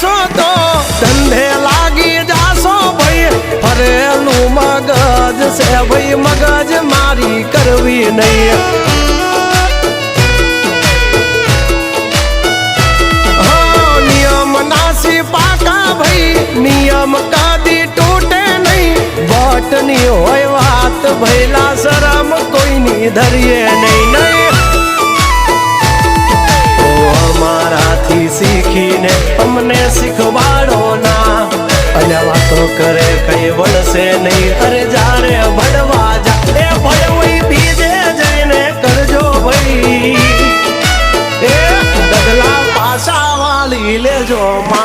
રહેશો તો ધંધે લાગી જાશો ભાઈ ફરેલું મગજ છે ભાઈ મગજ મારી કરવી નહીં નિયમ નાસી પાકા ભાઈ નિયમ કદી તૂટે નહીં બટની હોય વાત ભૈલા શરમ કોઈની ધરીએ નહીં નહીં અમારાથી શીખીને અમને શીખવાડો ના અને વાતો કરે કઈ વળશે નહીં અરે જાણે ભણવા જા એ ભણવી બીજે જઈને કરજો ભાઈ એ ડગલા પાછા વાળી લેજો માં